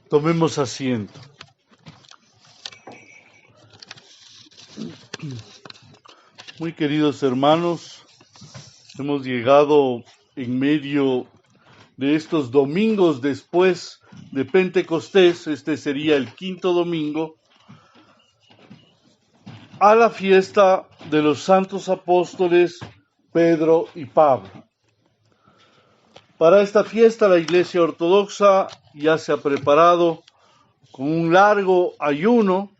Tomemos asiento. Muy queridos hermanos, hemos llegado en medio de estos domingos después de Pentecostés, este sería el quinto domingo, a la fiesta de los santos apóstoles Pedro y Pablo. Para esta fiesta la Iglesia Ortodoxa ya se ha preparado con un largo ayuno,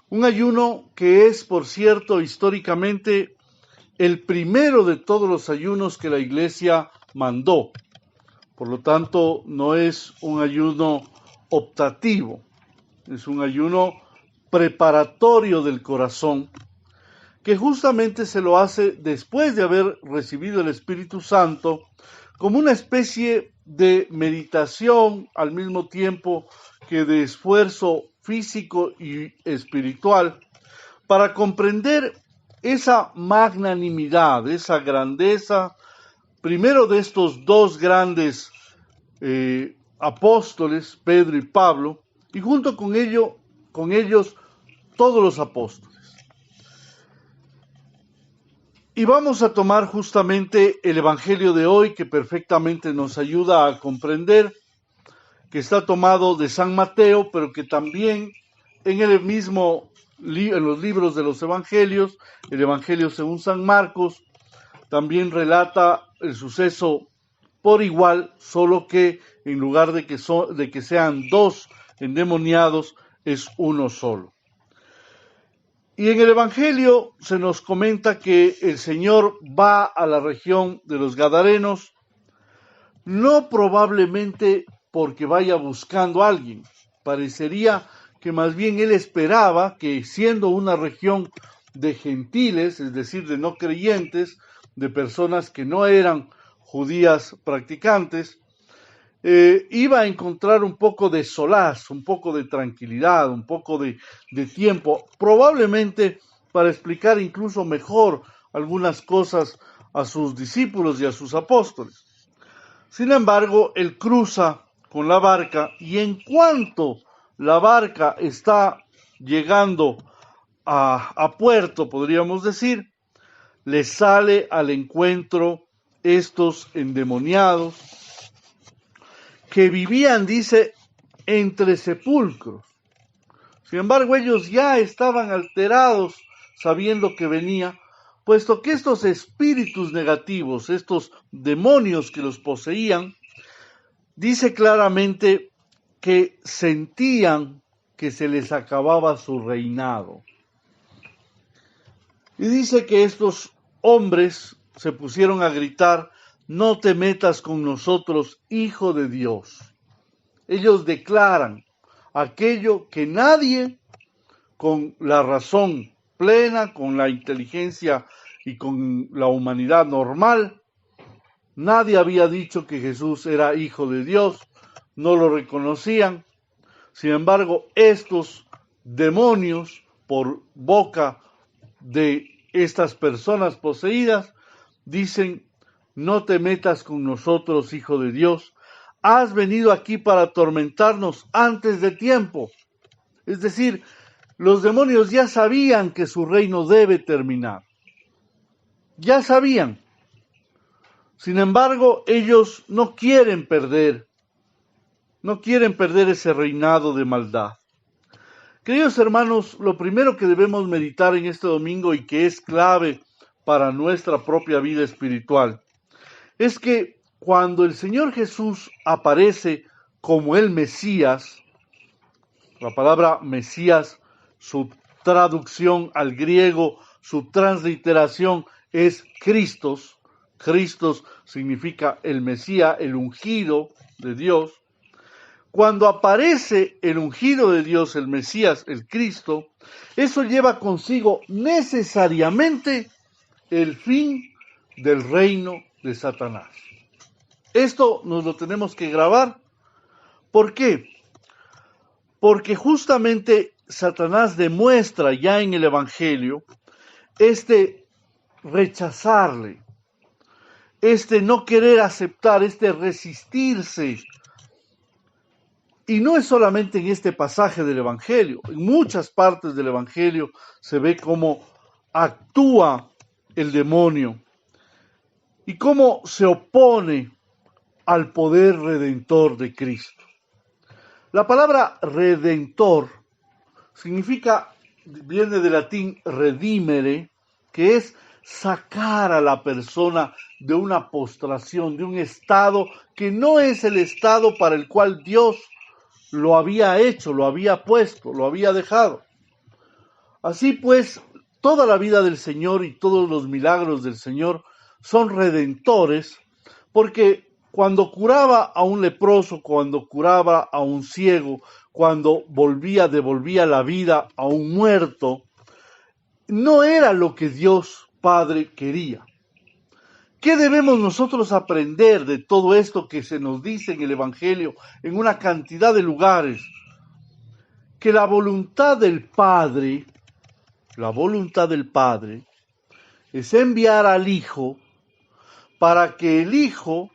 un ayuno que es, por cierto, históricamente el primero de todos los ayunos que la Iglesia mandó. Por lo tanto, no es un ayuno optativo, es un ayuno preparatorio del corazón, que justamente se lo hace después de haber recibido el Espíritu Santo, como una especie de meditación al mismo tiempo que de esfuerzo físico y espiritual, para comprender esa magnanimidad, esa grandeza, primero de estos dos grandes apóstoles, Pedro y Pablo, y junto con ellos todos los apóstoles. Y vamos a tomar justamente el Evangelio de hoy, que perfectamente nos ayuda a comprender, que está tomado de San Mateo, pero que también en los libros de los Evangelios, el Evangelio según San Marcos, también relata el suceso por igual, solo que en lugar de que sean dos endemoniados, es uno solo. Y en el Evangelio se nos comenta que el Señor va a la región de los Gadarenos, no probablemente porque vaya buscando a alguien. Parecería que más bien Él esperaba que, siendo una región de gentiles, es decir, de no creyentes, de personas que no eran judías practicantes, iba a encontrar un poco de solaz, un poco de tranquilidad, un poco de tiempo, probablemente para explicar incluso mejor algunas cosas a sus discípulos y a sus apóstoles. Sin embargo, él cruza con la barca y en cuanto la barca está llegando a puerto, podríamos decir, le sale al encuentro estos endemoniados que vivían, dice, entre sepulcros. Sin embargo, ellos ya estaban alterados sabiendo que venía, puesto que estos espíritus negativos, estos demonios que los poseían, dice claramente que sentían que se les acababa su reinado. Y dice que estos hombres se pusieron a gritar: no te metas con nosotros, Hijo de Dios. Ellos declaran aquello que nadie, con la razón plena, con la inteligencia y con la humanidad normal, nadie había dicho que Jesús era Hijo de Dios, no lo reconocían. Sin embargo, estos demonios, por boca de estas personas poseídas, dicen: no te metas con nosotros, Hijo de Dios, has venido aquí para atormentarnos antes de tiempo. Es decir, los demonios ya sabían que su reino debe terminar. Ya sabían. Sin embargo, ellos no quieren perder ese reinado de maldad. Queridos hermanos, lo primero que debemos meditar en este domingo y que es clave para nuestra propia vida espiritual es que cuando el Señor Jesús aparece como el Mesías, la palabra Mesías, su traducción al griego, su transliteración es Christos. Christos significa el Mesías, el ungido de Dios. Cuando aparece el ungido de Dios, el Mesías, el Cristo, eso lleva consigo necesariamente el fin del reino de Satanás. Esto nos lo tenemos que grabar. ¿Por qué? Porque justamente Satanás demuestra ya en el Evangelio rechazarle, no querer aceptar, resistirse Y no es solamente en este pasaje del Evangelio, en muchas partes del Evangelio se ve cómo actúa el demonio y cómo se opone al poder redentor de Cristo. La palabra redentor significa, viene del latín redimere, que es sacar a la persona de una postración, de un estado que no es el estado para el cual Dios lo había hecho, lo había puesto, lo había dejado. Así pues, toda la vida del Señor y todos los milagros del Señor son redentores, porque cuando curaba a un leproso, cuando curaba a un ciego, cuando devolvía la vida a un muerto, no era lo que Dios Padre quería. ¿Qué debemos nosotros aprender de todo esto que se nos dice en el Evangelio en una cantidad de lugares? Que la voluntad del Padre es enviar al Hijo para que el Hijo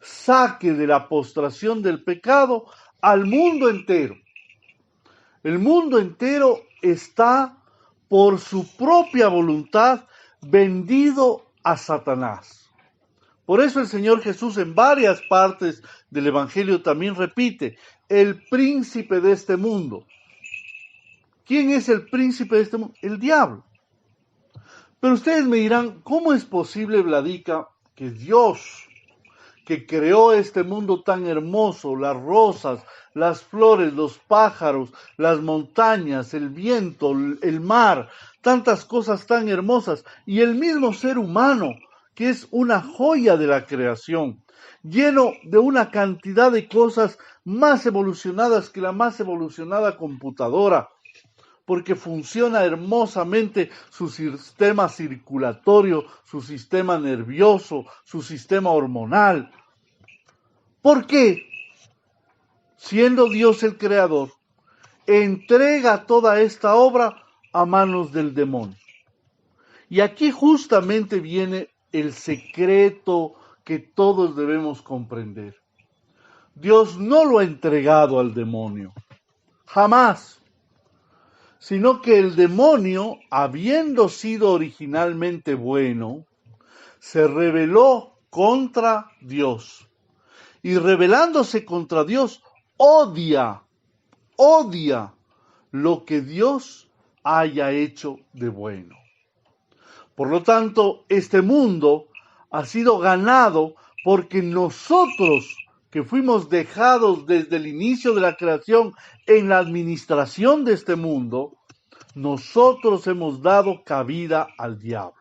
saque de la postración del pecado al mundo entero. El mundo entero está por su propia voluntad vendido a Satanás. Por eso el Señor Jesús en varias partes del Evangelio también repite, el príncipe de este mundo. ¿Quién es el príncipe de este mundo? El diablo. Pero ustedes me dirán, ¿cómo es posible, Vladica, que Dios, que creó este mundo tan hermoso, las rosas, las flores, los pájaros, las montañas, el viento, el mar, tantas cosas tan hermosas, y el mismo ser humano, que es una joya de la creación, lleno de una cantidad de cosas más evolucionadas que la más evolucionada computadora, porque funciona hermosamente su sistema circulatorio, su sistema nervioso, su sistema hormonal. ¿Por qué? Siendo Dios el creador, entrega toda esta obra a manos del demonio. Y aquí justamente viene el secreto que todos debemos comprender. Dios no lo ha entregado al demonio, jamás, sino que el demonio, habiendo sido originalmente bueno, se rebeló contra Dios. Y rebelándose contra Dios, odia lo que Dios haya hecho de bueno. Por lo tanto, este mundo ha sido ganado porque nosotros, que fuimos dejados desde el inicio de la creación en la administración de este mundo, nosotros hemos dado cabida al diablo.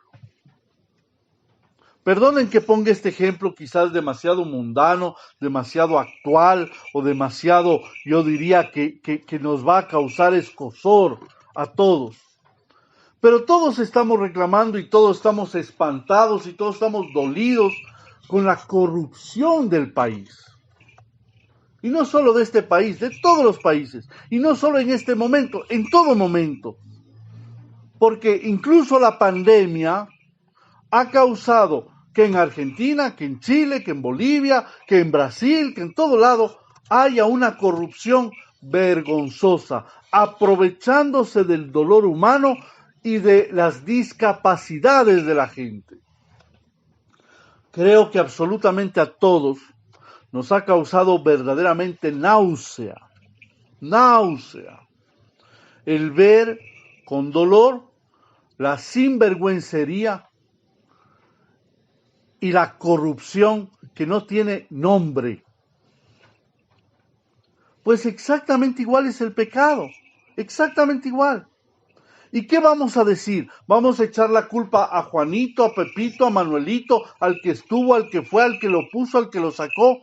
Perdonen que ponga este ejemplo quizás demasiado mundano, demasiado actual o demasiado, yo diría, que nos va a causar escozor a todos. Pero todos estamos reclamando y todos estamos espantados y todos estamos dolidos con la corrupción del país. Y no solo de este país, de todos los países. Y no solo en este momento, en todo momento. Porque incluso la pandemia ha causado que en Argentina, que en Chile, que en Bolivia, que en Brasil, que en todo lado haya una corrupción vergonzosa, aprovechándose del dolor humano y de las discapacidades de la gente. Creo que absolutamente a todos nos ha causado verdaderamente náusea, el ver con dolor la sinvergüencería y la corrupción que no tiene nombre. Pues exactamente igual es el pecado, exactamente igual. ¿Y qué vamos a decir? ¿Vamos a echar la culpa a Juanito, a Pepito, a Manuelito, al que estuvo, al que fue, al que lo puso, al que lo sacó?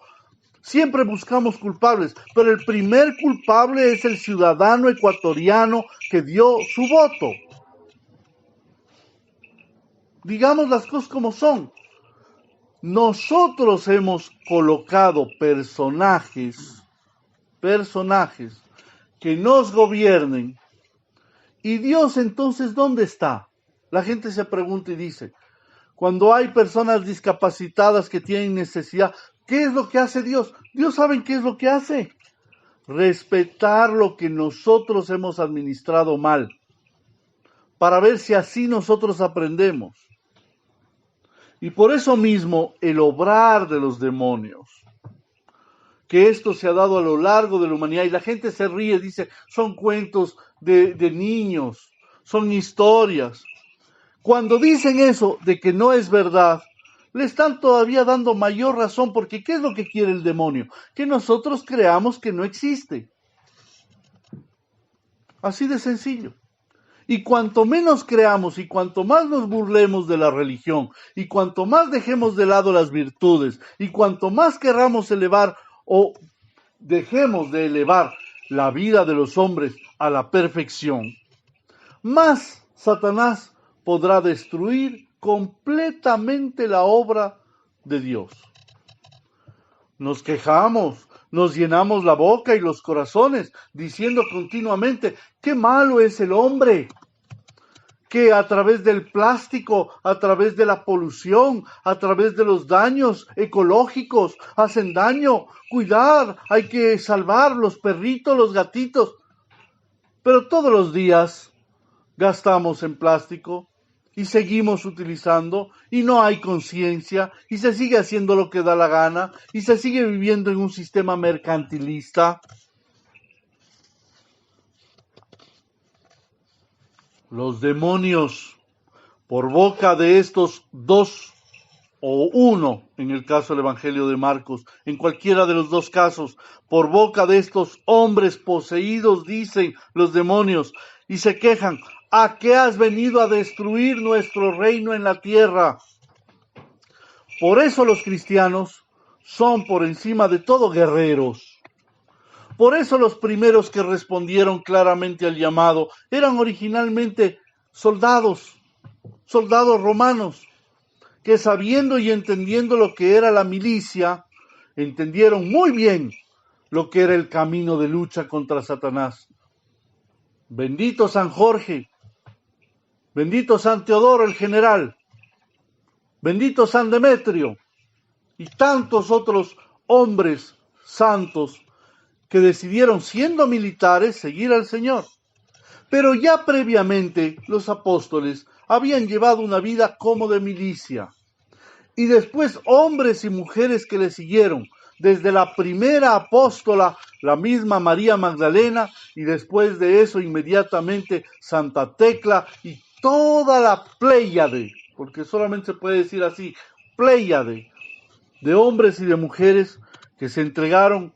Siempre buscamos culpables, pero el primer culpable es el ciudadano ecuatoriano que dio su voto. Digamos las cosas como son. Nosotros hemos colocado personajes que nos gobiernen. ¿Y Dios entonces dónde está? La gente se pregunta y dice, cuando hay personas discapacitadas que tienen necesidad, ¿qué es lo que hace Dios? Dios sabe qué es lo que hace. respetar lo que nosotros hemos administrado mal, para ver si así nosotros aprendemos. Y por eso mismo el obrar de los demonios, que esto se ha dado a lo largo de la humanidad, y la gente se ríe, dice, son cuentos de niños, son historias. Cuando dicen eso de que no es verdad, le están todavía dando mayor razón, porque ¿qué es lo que quiere el demonio? Que nosotros creamos que no existe. Así de sencillo. Y cuanto menos creamos y cuanto más nos burlemos de la religión y cuanto más dejemos de lado las virtudes y cuanto más querramos elevar o dejemos de elevar la vida de los hombres a la perfección, más Satanás podrá destruir completamente la obra de Dios. Nos quejamos, nos llenamos la boca y los corazones diciendo continuamente, qué malo es el hombre, que a través del plástico, a través de la polución, a través de los daños ecológicos, hacen daño. Cuidar, hay que salvar los perritos, los gatitos. Pero todos los días gastamos en plástico y seguimos utilizando y no hay conciencia y se sigue haciendo lo que da la gana y se sigue viviendo en un sistema mercantilista. Los demonios, por boca de estos dos o uno, en el caso del Evangelio de Marcos, en cualquiera de los dos casos, por boca de estos hombres poseídos, dicen los demonios, y se quejan, ¿a qué has venido a destruir nuestro reino en la tierra? Por eso los cristianos son por encima de todo guerreros. Por eso los primeros que respondieron claramente al llamado eran originalmente soldados romanos, que sabiendo y entendiendo lo que era la milicia, entendieron muy bien lo que era el camino de lucha contra Satanás. Bendito San Jorge, bendito San Teodoro el general, bendito San Demetrio y tantos otros hombres santos que decidieron, siendo militares, seguir al Señor. Pero ya previamente los apóstoles habían llevado una vida como de milicia. Y después hombres y mujeres que le siguieron, desde la primera apóstola, la misma María Magdalena, y después de eso inmediatamente Santa Tecla y toda la pléyade, porque solamente se puede decir así, pléyade, de hombres y de mujeres que se entregaron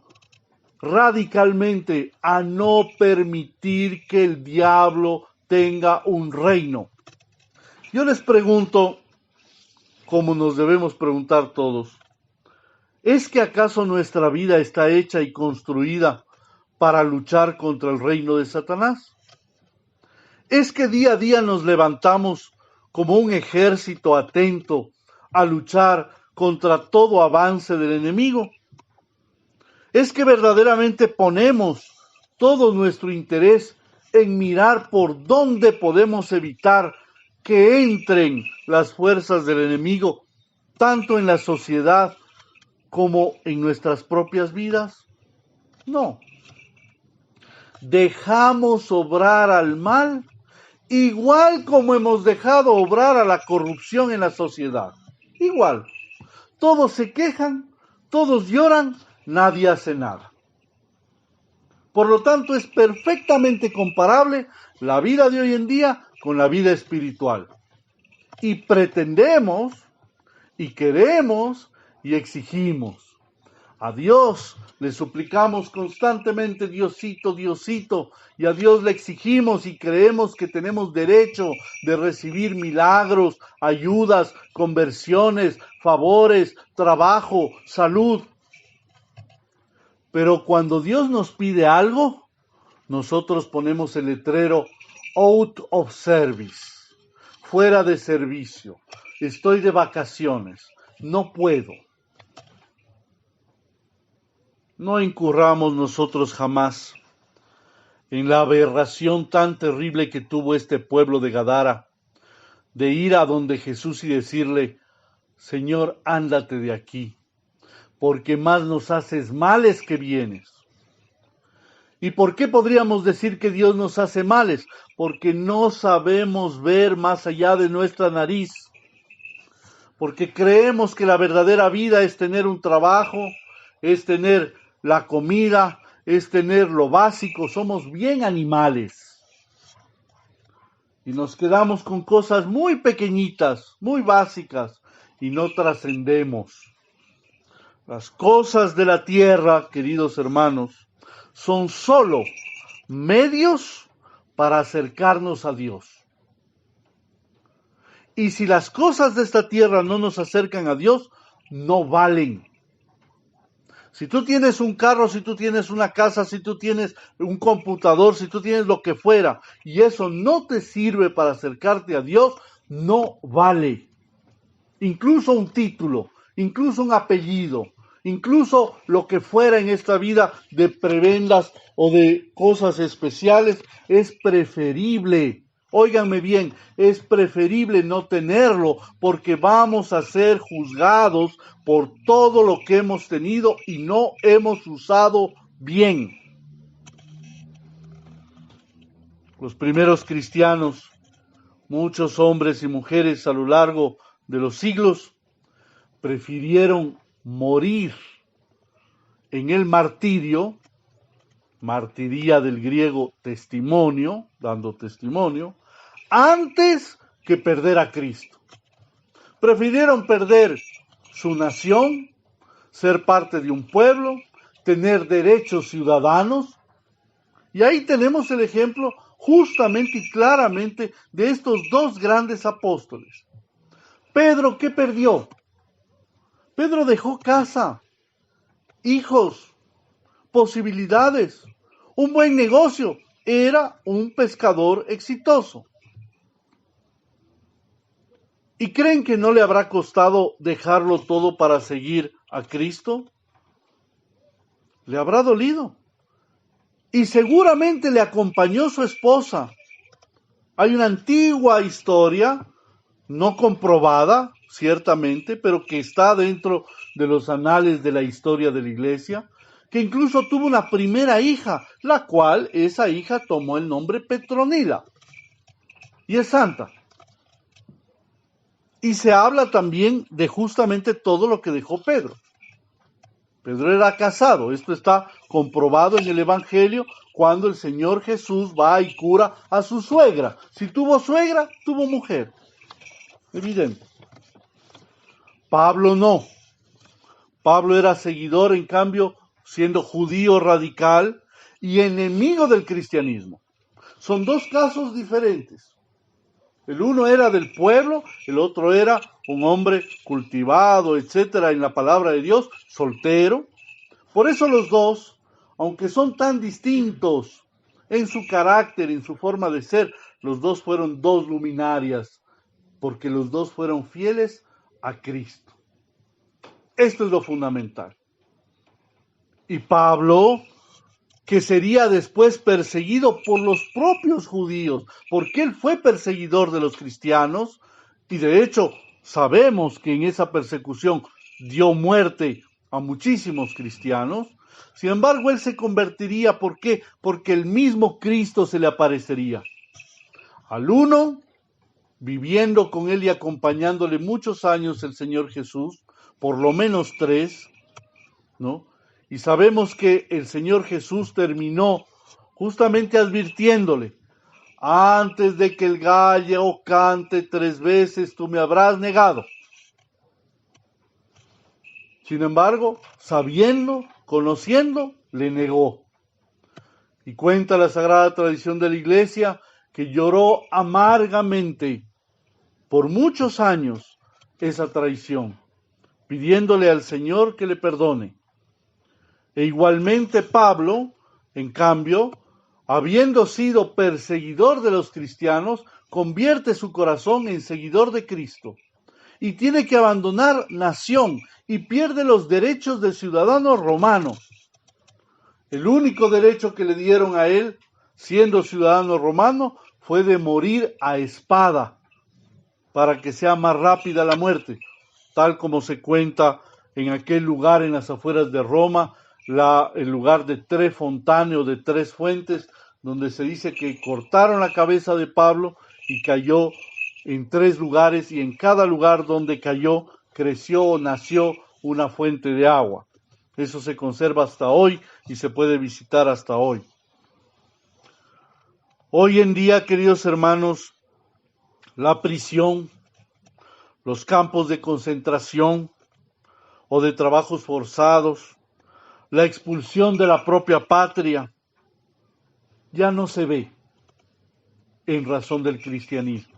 radicalmente a no permitir que el diablo tenga un reino. Yo les pregunto, como nos debemos preguntar todos, ¿es que acaso nuestra vida está hecha y construida para luchar contra el reino de Satanás? ¿Es que día a día nos levantamos como un ejército atento a luchar contra todo avance del enemigo? ¿Es que verdaderamente ponemos todo nuestro interés en mirar por dónde podemos evitar que entren las fuerzas del enemigo, tanto en la sociedad como en nuestras propias vidas? No. Dejamos obrar al mal, igual como hemos dejado obrar a la corrupción en la sociedad. Igual. Todos se quejan, todos lloran, nadie hace nada. Por lo tanto, es perfectamente comparable la vida de hoy en día con la vida espiritual. Y pretendemos, y queremos, y exigimos. A Dios le suplicamos constantemente, Diosito, Diosito, y a Dios le exigimos y creemos que tenemos derecho de recibir milagros, ayudas, conversiones, favores, trabajo, salud. Pero cuando Dios nos pide algo, nosotros ponemos el letrero out of service, fuera de servicio. Estoy de vacaciones, no puedo. No incurramos nosotros jamás en la aberración tan terrible que tuvo este pueblo de Gadara, de ir a donde Jesús y decirle, Señor, ándate de aquí, porque más nos haces males que bienes. ¿Y por qué podríamos decir que Dios nos hace males? Porque no sabemos ver más allá de nuestra nariz. Porque creemos que la verdadera vida es tener un trabajo, es tener la comida, es tener lo básico. Somos bien animales. Y nos quedamos con cosas muy pequeñitas, muy básicas, y no trascendemos. Las cosas de la tierra, queridos hermanos, son solo medios para acercarnos a Dios. Y si las cosas de esta tierra no nos acercan a Dios, no valen. Si tú tienes un carro, si tú tienes una casa, si tú tienes un computador, si tú tienes lo que fuera, y eso no te sirve para acercarte a Dios, no vale. Incluso un título, incluso un apellido, incluso lo que fuera en esta vida de prebendas o de cosas especiales, es preferible. Óiganme bien, es preferible no tenerlo porque vamos a ser juzgados por todo lo que hemos tenido y no hemos usado bien. Los primeros cristianos, muchos hombres y mujeres a lo largo de los siglos, prefirieron morir en el martirio, martiría del griego testimonio, dando testimonio, antes que perder a Cristo. Prefirieron perder su nación, ser parte de un pueblo, tener derechos ciudadanos. Y ahí tenemos el ejemplo justamente y claramente de estos dos grandes apóstoles. Pedro, ¿qué perdió? Pedro dejó casa, hijos, posibilidades, un buen negocio. Era un pescador exitoso. ¿Y creen que no le habrá costado dejarlo todo para seguir a Cristo? Le habrá dolido. Y seguramente le acompañó su esposa. Hay una antigua historia, no comprobada, ciertamente, pero que está dentro de los anales de la historia de la iglesia, que incluso tuvo una primera hija, la cual esa hija tomó el nombre Petronila, y es santa. Y se habla también de justamente todo lo que dejó Pedro. Pedro era casado, esto está comprobado en el Evangelio cuando el Señor Jesús va y cura a su suegra. Si tuvo suegra, tuvo mujer. Evidente. Pablo no. Pablo era seguidor, en cambio, siendo judío radical y enemigo del cristianismo. Son dos casos diferentes. El uno era del pueblo, el otro era un hombre cultivado, etcétera, en la palabra de Dios, soltero. Por eso los dos, aunque son tan distintos en su carácter, en su forma de ser, los dos fueron dos luminarias, porque los dos fueron fieles a Cristo. Esto es lo fundamental. Y Pablo, que sería después perseguido por los propios judíos, porque él fue perseguidor de los cristianos, y de hecho sabemos que en esa persecución dio muerte a muchísimos cristianos. Sin embargo, él se convertiría, ¿por qué? Porque el mismo Cristo se le aparecería. Al uno, viviendo con él y acompañándole muchos años el Señor Jesús, por lo menos 3, ¿no? Y sabemos que el Señor Jesús terminó justamente advirtiéndole: antes de que el gallo cante 3 veces, tú me habrás negado. Sin embargo, sabiendo, conociendo, le negó. Y cuenta la sagrada tradición de la Iglesia que lloró amargamente por muchos años esa traición, pidiéndole al Señor que le perdone. E igualmente Pablo, en cambio, habiendo sido perseguidor de los cristianos, convierte su corazón en seguidor de Cristo y tiene que abandonar nación y pierde los derechos de ciudadano romano. El único derecho que le dieron a él, siendo ciudadano romano, fue de morir a espada, para que sea más rápida la muerte, tal como se cuenta en aquel lugar en las afueras de Roma, el lugar de Tres Fontanes o de Tres Fuentes, donde se dice que cortaron la cabeza de Pablo y cayó en 3 lugares, y en cada lugar donde cayó creció o nació una fuente de agua. Eso se conserva hasta hoy y se puede visitar hasta hoy. Hoy en día, queridos hermanos, la prisión, los campos de concentración o de trabajos forzados, la expulsión de la propia patria, ya no se ve en razón del cristianismo.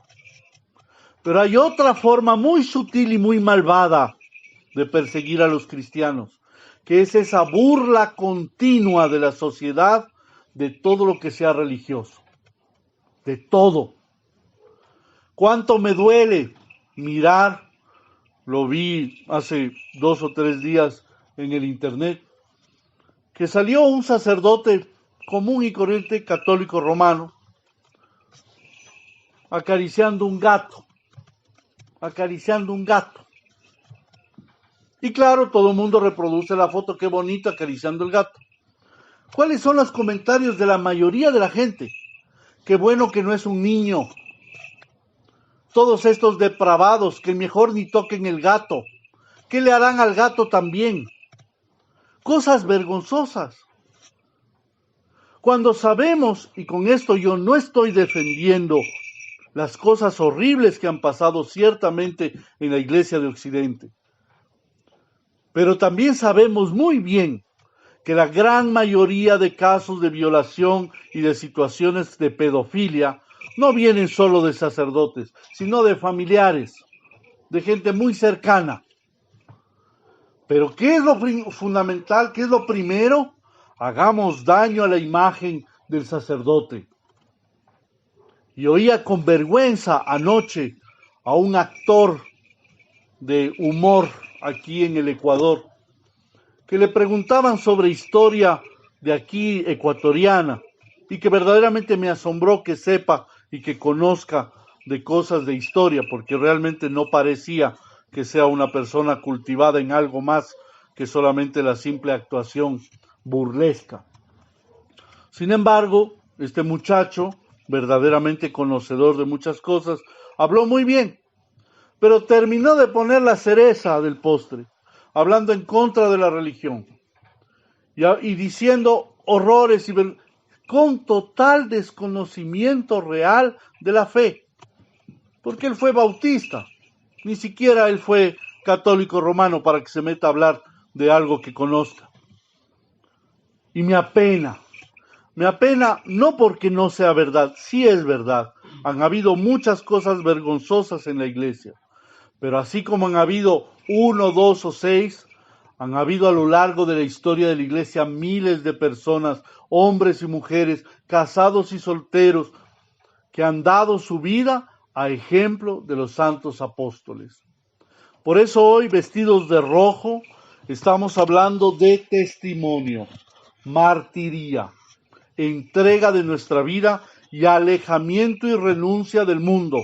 Pero hay otra forma muy sutil y muy malvada de perseguir a los cristianos, que es esa burla continua de la sociedad de todo lo que sea religioso, de todo. ¿Cuánto me duele mirar? Lo vi hace 2 o 3 días en el internet, que salió un sacerdote común y corriente católico romano acariciando un gato. Y claro, todo el mundo reproduce la foto, qué bonito, acariciando el gato. ¿Cuáles son los comentarios de la mayoría de la gente? Qué bueno que no es un niño. Todos estos depravados, que mejor ni toquen el gato. ¿Qué le harán al gato también? Cosas vergonzosas. Cuando sabemos, y con esto yo no estoy defendiendo las cosas horribles que han pasado ciertamente en la Iglesia de Occidente, pero también sabemos muy bien que la gran mayoría de casos de violación y de situaciones de pedofilia no vienen solo de sacerdotes, sino de familiares, de gente muy cercana. Pero ¿qué es lo fundamental? ¿Qué es lo primero? Hagamos daño a la imagen del sacerdote. Y oía con vergüenza anoche a un actor de humor aquí en el Ecuador, que le preguntaban sobre historia de aquí ecuatoriana, y que verdaderamente me asombró que sepa y que conozca de cosas de historia, porque realmente no parecía que sea una persona cultivada en algo más que solamente la simple actuación burlesca. Sin embargo, este muchacho, verdaderamente conocedor de muchas cosas, habló muy bien, pero terminó de poner la cereza del postre, hablando en contra de la religión y diciendo horrores con total desconocimiento real de la fe, porque él fue bautista, ni siquiera él fue católico romano para que se meta a hablar de algo que conozca. Y me apena no porque no sea verdad, sí es verdad, han habido muchas cosas vergonzosas en la iglesia, pero así como han habido 1, 2 o 6, han habido a lo largo de la historia de la iglesia miles de personas, hombres y mujeres, casados y solteros, que han dado su vida a ejemplo de los santos apóstoles. Por eso hoy, vestidos de rojo, estamos hablando de testimonio, martiría, entrega de nuestra vida y alejamiento y renuncia del mundo,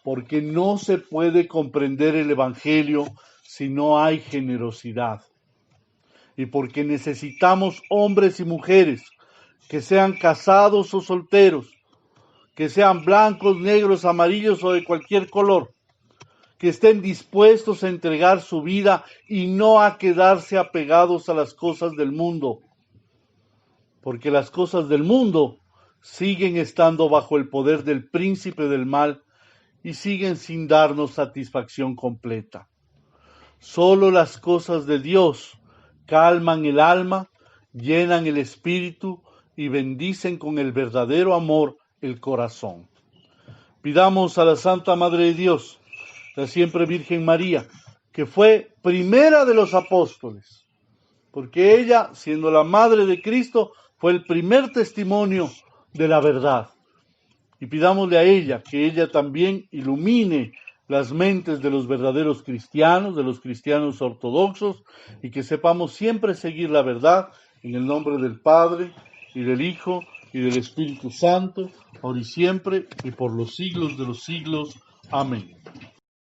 porque no se puede comprender el Evangelio si no hay generosidad, y porque necesitamos hombres y mujeres que sean casados o solteros, que sean blancos, negros, amarillos o de cualquier color, que estén dispuestos a entregar su vida y no a quedarse apegados a las cosas del mundo, porque las cosas del mundo siguen estando bajo el poder del príncipe del mal y siguen sin darnos satisfacción completa. Solo las cosas de Dios calman el alma, llenan el espíritu y bendicen con el verdadero amor el corazón. Pidamos a la Santa Madre de Dios, la siempre Virgen María, que fue primera de los apóstoles, porque ella, siendo la Madre de Cristo, fue el primer testimonio de la verdad. Y pidámosle a ella que ella también ilumine las mentes de los verdaderos cristianos, de los cristianos ortodoxos, y que sepamos siempre seguir la verdad en el nombre del Padre, y del Hijo, y del Espíritu Santo, ahora y siempre, y por los siglos de los siglos. Amén.